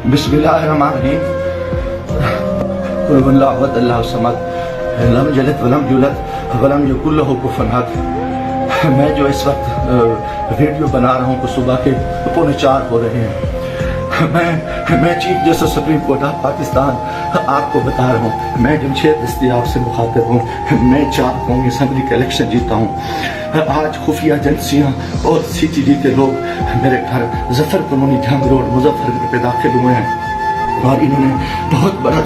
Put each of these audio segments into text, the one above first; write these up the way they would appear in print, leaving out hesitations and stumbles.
बिस्मिल्लाहिर्रहमानिर्रहीम। कुल हुवल्लाहु अहद अल्लाहु समद लम यलिद वलम यूलद वलम यकुल लहू कुफुवन अहद। मैं जो इस वक्त वीडियो बना रहा हूँ, सुबह के 3:45 हो रहे हैं। मैं chief justice supreme court of Pakistan आपको बता रहा हूँ, मैं जमशेद दस्तयाब से मुखातिब हूँ। मैं 4 कौमी असम्बली का इलेक्शन जीता हूँ। आज खुफिया एजेंसियाँ और CTD के लोग मेरे घर जफर कॉलोनी जंग रोड मुजफ्फरनगर पे दाखिल हुए हैं और इन्होंने बहुत बड़ा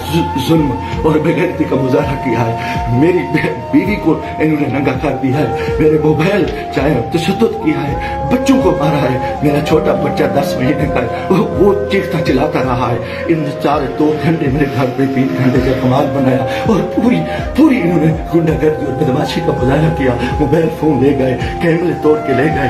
जुल्म और बेगैरती का मुजाहरा किया है। मेरी बीवी को इन्होंने नंगा कर दिया है, मेरे मोबाइल चाहे तशद्दुद किया है, बच्चों को मारा है। मेरा छोटा बच्चा 10 महीने का वो चीखता चिल्लाता रहा है। इन 2 घंटे मेरे घर पे 3 घंटे का कमाल बनाया और पूरी इन्होंने गुंडागर्दी और बदमाशी का मुजाहरा किया। मोबाइल फोन ले गए, कैमरे तोड़ के ले गए,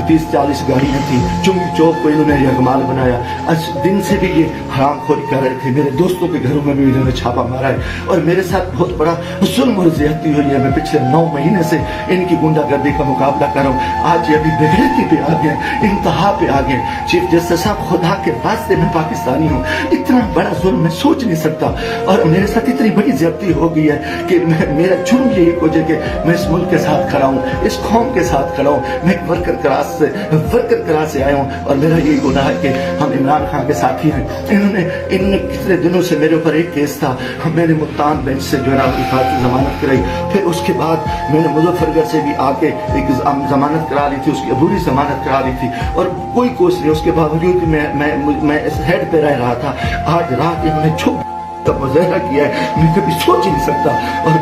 30-40 गाड़ियाँ थी। चुंगी चौक को इन्होंने यकमाल बनाया। आज दिन से भी ये हरामखोरी कर रहे थे। मेरे दोस्तों के घरों में भी इन्होंने छापा मारा है और मेरे साथ बहुत बड़ा जुल्म और ज्यादती हुई है। मैं पिछले 9 महीने से इनकी गुंडागर्दी का मुकाबला कर रहा हूँ। आज ये अभी बेगैरती पे आ गए, इंतहा पे आ गए। चीफ जस्टिस साहब, खुदा के वास्ते मैं पाकिस्तानी हूँ, इतना बड़ा जुल्म मैं सोच नहीं सकता और मेरे साथ इतनी बड़ी ज्यादती हो गई है कि मेरा जुर्म यही हो जाए कि मैं इस मुल्क के साथ खड़ा हूँ, इस कौम के साथ खड़ा हूँ। मैं एक वर्कर क्लास से आया हूँ और मेरा यही गुनाह है कि हम इमरान खान के साथी हैं। इन्होंने कितने दिनों से मेरे ऊपर एक केस था, मैंने मुल्तान बेंच से जो है ना जमानत कराई। फिर उसके बाद मैंने मुजफ्फरनगर से भी आके एक जमानत करा ली थी, उसकी अधूरी जमानत करा ली थी और कोई कोशिश नहीं। उसके बावजूद मैं इस हेड पे रह रहा था। आज रात इन्होंने छुप का मुजाहरा किया है, मैं कभी सोच ही नहीं सकता और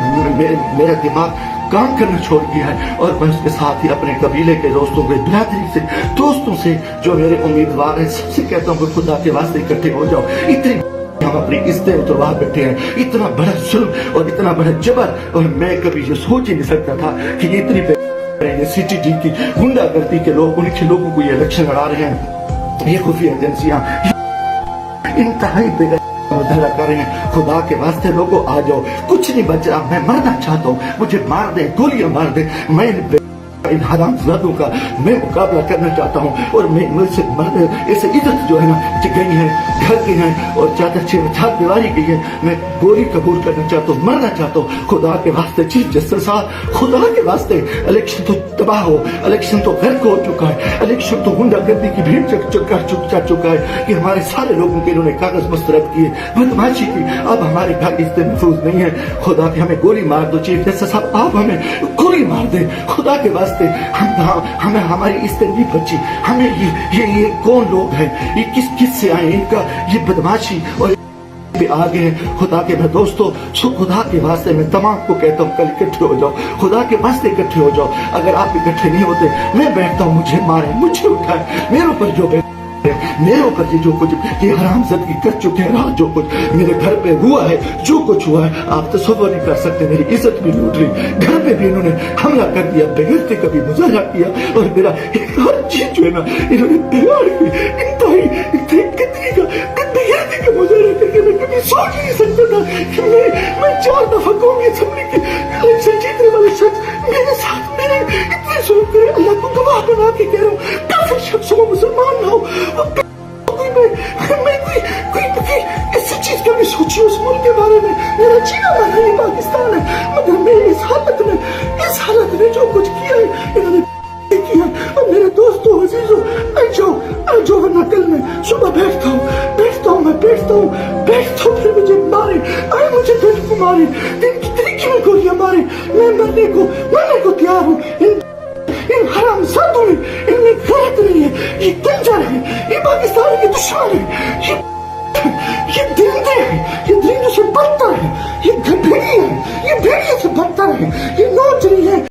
मेरा दिमाग काम करना छोड़ दिया है। और मैं उसके साथ ही अपने कबीले के दोस्तों के बिरादरी से दोस्तों से जो मेरे उम्मीदवार हैं सबसे कहता हूँ कि खुदा के वास्ते इकट्ठे हो जाओ। इतनी हम अपनी इज्जतें उतरवा बैठे हैं, इतना बड़ा जुल्म और इतना बड़ा जबर, और मैं कभी ये सोच ही नहीं सकता था कि ये इतनी CTD की गुंडागर्दी के लोग उनके लोगों को ये इलेक्शन लड़ा रहे हैं। ये खुफिया एजेंसियां इंतहाई मुजाहरा कर रहे हैं। खुदा के वास्ते लोगों आ जाओ, कुछ नहीं बच रहा, मैं मरना चाहता हूँ, मुझे मार दे, गोलियां मार दे। मैं इन हरामजादों का मैं मुकाबला करना चाहता हूँ और मैं मुझसे ऐसे इज्जत जो है ना गई है, घर की है और चार दीवारी की है। मैं गोली कबूल करना चाहता हूँ, मरना चाहता हूँ। खुदा के वास्ते चीफ जस्टिस साहब, खुदा के वास्ते इलेक्शन तो तबाह हो, इलेक्शन तो गर्क हो चुका है, इलेक्शन तो गुंडागर्दी की भीड़ चढ़ चुका है कि हमारे सारे लोगों के इन्होंने कागज मुस्तरद किए, बदमाशी की। अब हमारे घर इज्जत महफूज नहीं है। खुदा के हमें गोली मार दो चीफ जस्टिस साहब, आप हमें गोली मार दे खुदा के वास्ते। हमें हमारी इज्जत नहीं बची। हमें ये कौन लोग हैं, ये किस से आए, इनका ये बदमाशी और आ गए। खुदा के मैं दोस्तों, खुदा के वास्ते मैं तमाम को कहता हूँ कल इकट्ठे हो जाओ, खुदा के वास्ते इकट्ठे हो जाओ। अगर आप इकट्ठे नहीं होते मैं बैठता हूँ, मुझे मारे, मुझे उठाए, मेरे ऊपर जो मेरे ऊपर ये जो कुछ ये हरामजादगी कर चुके हैं, जो कुछ मेरे घर पे हुआ है, जो कुछ हुआ है आप तसव्वुर नहीं कर सकते। मेरी इज्जत भी लूट ली, घर पे भी इन्होंने हमला कर दिया, बेगैरती का भी मुजाहरा किया और मेरा हर चीज जो है ना इन्होंने बिगाड़ दी। बेगैरती का मुजाहरा करके मैं कभी सोच नहीं सकता था कि मैं 4 दफा कौमी असेंबली के इलेक्शन जीतने वाले शख्स मेरे साथ मेरे इतने शुरू करे। अल्लाह को गवाह बना के कह रहा हूँ, काफिर शख्सों को मुसलमान ना हो। मैं कोई ऐसी चीज कभी सोची उस मुल्क के बारे में। मेरा जीना माना ये पाकिस्तान है, मगर मैं इस हालत में जो कुछ किया है इन्होंने किया। और मेरे दोस्तों अजीजों, आ जाओ वरना कल मैं सुबह बैठता हूँ फिर मुझे मारे, मुझे पेट को मारे, दिन की तरीके में गोलियां मारे। मैं मरने को तैयार हूँ। इन हरामजादों में इनमें गैरत नहीं है, ये कंजर है, ये पाकिस्तान के दुश्मन है, ये दरिंदे हैं, ये दरिंदों से बढ़ता है, ये भेड़िए हैं, ये भेड़िए से बढ़ता है, ये